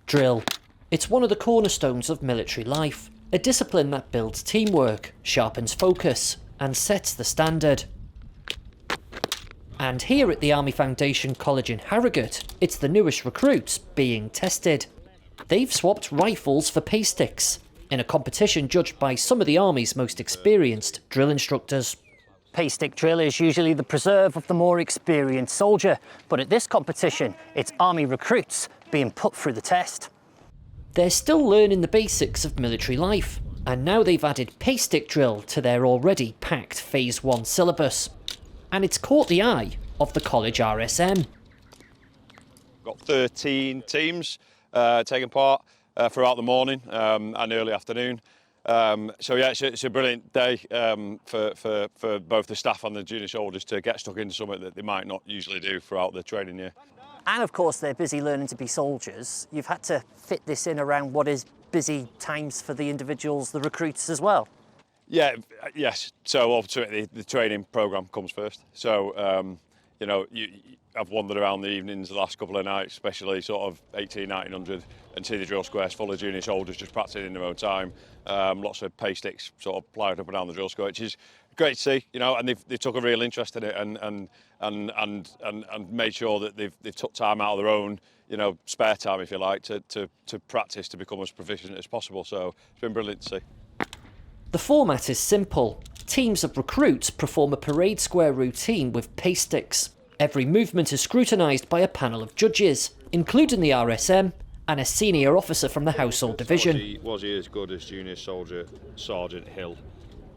Drill. It's one of the cornerstones of military life, a discipline that builds teamwork, sharpens focus, and sets the standard. And here at the Army Foundation College in Harrogate, it's the newest recruits being tested. They've swapped rifles for pay sticks, in a competition judged by some of the Army's most experienced drill instructors. Pay stick drill is usually the preserve of the more experienced soldier, but at this competition, it's Army recruits being put through the test. They're still learning the basics of military life, and now they've added pay stick drill to their already packed Phase 1 syllabus. And it's caught the eye of the college RSM. Got 13 teams taking part throughout the morning and early afternoon. So yeah, it's a brilliant day for both the staff and the junior soldiers to get stuck into something that they might not usually do throughout the training year. And of course they're busy learning to be soldiers. You've had to fit this in around what is busy times for the individuals, the recruits as well. Yeah, yes. So ultimately the training programme comes first. So, you know, I've wandered around the evenings the last couple of nights, especially sort of 1900, and see the drill squares full of junior soldiers just practicing in their own time. Lots of pay sticks sort of ploughed up and down the drill square, which is great to see, you know, and they took a real interest in it and made sure that they've took time out of their own, you know, spare time, if you like, to practice to become as proficient as possible. So it's been brilliant to see. The format is simple. Teams of recruits perform a parade square routine with pay sticks. Every movement is scrutinised by a panel of judges, including the RSM and a senior officer from the Household Division. Was he as good as Junior Soldier Sergeant Hill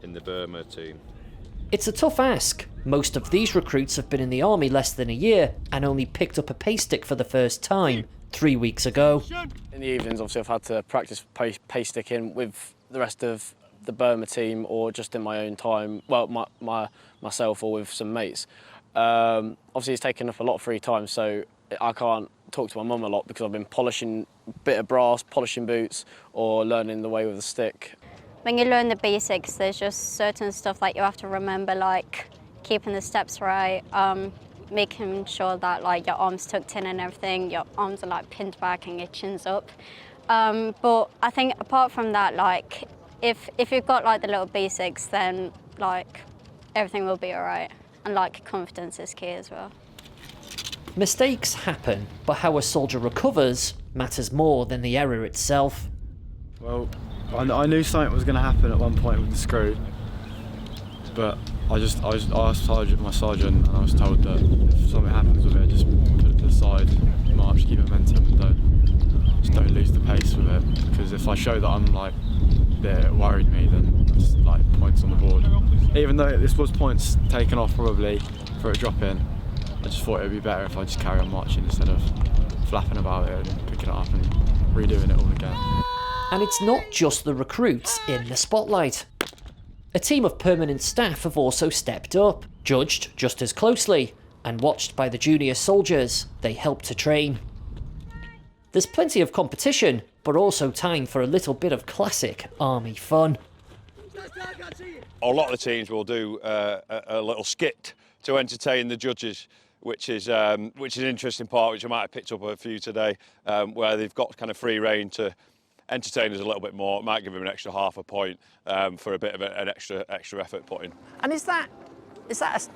in the Burma team? It's a tough ask. Most of these recruits have been in the Army less than a year and only picked up a pay stick for the first time 3 weeks ago. In the evenings, obviously, I've had to practice pay sticking with the rest of the Burma team or just in my own time, well, myself or with some mates. Obviously, it's taken up a lot of free time, so I can't talk to my mum a lot because I've been polishing a bit of brass, polishing boots, or learning the way with a stick. When you learn the basics, there's just certain stuff like you have to remember, like keeping the steps right, making sure that like your arms tucked in and everything, your arms are like pinned back and your chin's up. But I think apart from that, like if you've got like the little basics, then like everything will be all right. And like confidence is key as well. Mistakes happen, but how a soldier recovers matters more than the error itself. Well, I knew something was going to happen at one point with the screw, but I asked my sergeant, and I was told that if something happens with it, just put it to the side, march, keep momentum, don't lose the pace with it. Because if I show that I'm like that it worried me, then it's like points on the board. Even though this was points taken off probably for a drop in, I just thought it would be better if I just carry on marching instead of flapping about it and picking it up and redoing it all again. And it's not just the recruits in the spotlight. A team of permanent staff have also stepped up, judged just as closely, and watched by the junior soldiers they help to train. There's plenty of competition, but also time for a little bit of classic Army fun. A lot of the teams will do a little skit to entertain the judges, which is an interesting part, which I might have picked up a few today, where they've got kind of free rein to entertain us a little bit more. It might give them an extra half a point for a bit of an extra effort put in. And is that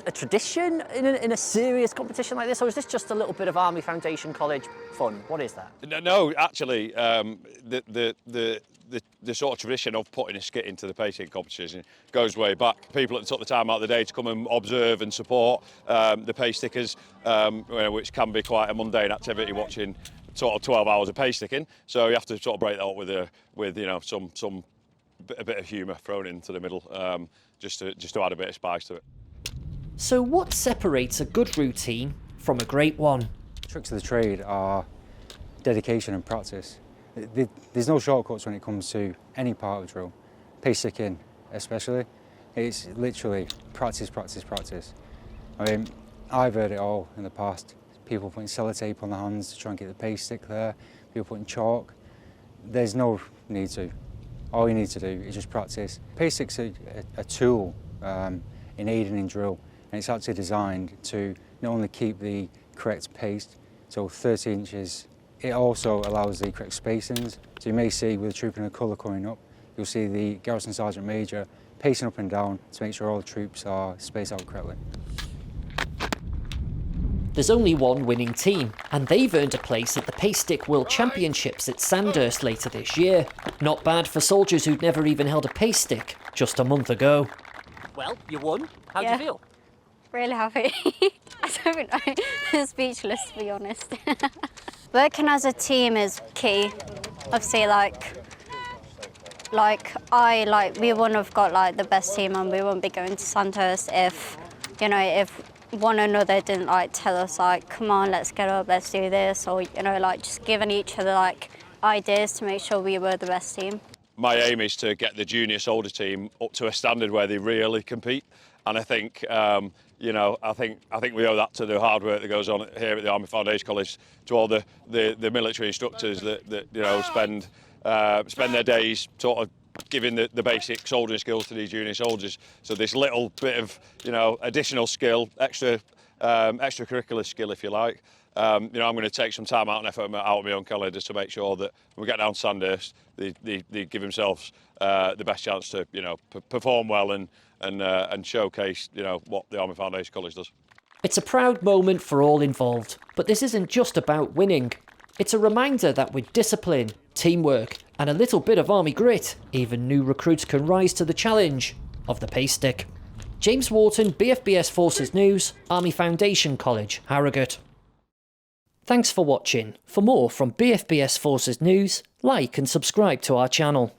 a tradition in a serious competition like this, or is this just a little bit of Army Foundation College fun? What is that? No, actually, the sort of tradition of putting a skit into the pacing competition goes way back. People that took the time out of the day to come and observe and support the pace stickers, which can be quite a mundane activity, watching sort of 12 hours of pace sticking. So you have to sort of break that up with you know a bit of humour thrown into the middle, just to add a bit of spice to it. So what separates a good routine from a great one? Tricks of the trade are dedication and practice. There's no shortcuts when it comes to any part of drill. Pace sticking especially, it's literally practice, practice, practice. I mean, I've heard it all in the past. People putting sellotape on the hands to try and get the pace stick there, people putting chalk. There's no need to. All you need to do is just practice. Pace stick's a tool in aiding in drill, and it's actually designed to not only keep the correct pace, so 30 inches it also allows the correct spacings. So you may see with the troop in a colour coming up, you'll see the Garrison Sergeant Major pacing up and down to make sure all the troops are spaced out correctly. There's only one winning team, and they've earned a place at the Pace Stick World Championships at Sandhurst later this year. Not bad for soldiers who'd never even held a pace stick just a month ago. Well, you won. How do you feel? Really happy. I don't know. I'm speechless, to be honest. Working as a team is key. Obviously, we wouldn't have got the best team, and we wouldn't be going to Sandhurst if one another didn't tell us come on, let's get up, let's do this, or just giving each other ideas to make sure we were the best team. My aim is to get the junior soldier team up to a standard where they really compete, and I think I think we owe that to the hard work that goes on here at the Army Foundation College, to all the military instructors that spend their days sort of giving the basic soldiering skills to these junior soldiers. So this little bit of additional skill, extracurricular skill, if you like. I'm going to take some time out and effort out of my own calendar to make sure that when we get down to Sandhurst, they give themselves the best chance to perform well and showcase what the Army Foundation College does. It's a proud moment for all involved, but this isn't just about winning. It's a reminder that with discipline, teamwork, and a little bit of army grit, even new recruits can rise to the challenge of the pace stick. James Wharton, BFBS Forces News, Army Foundation College, Harrogate. Thanks for watching. For more from BFBS Forces News, like and subscribe to our channel.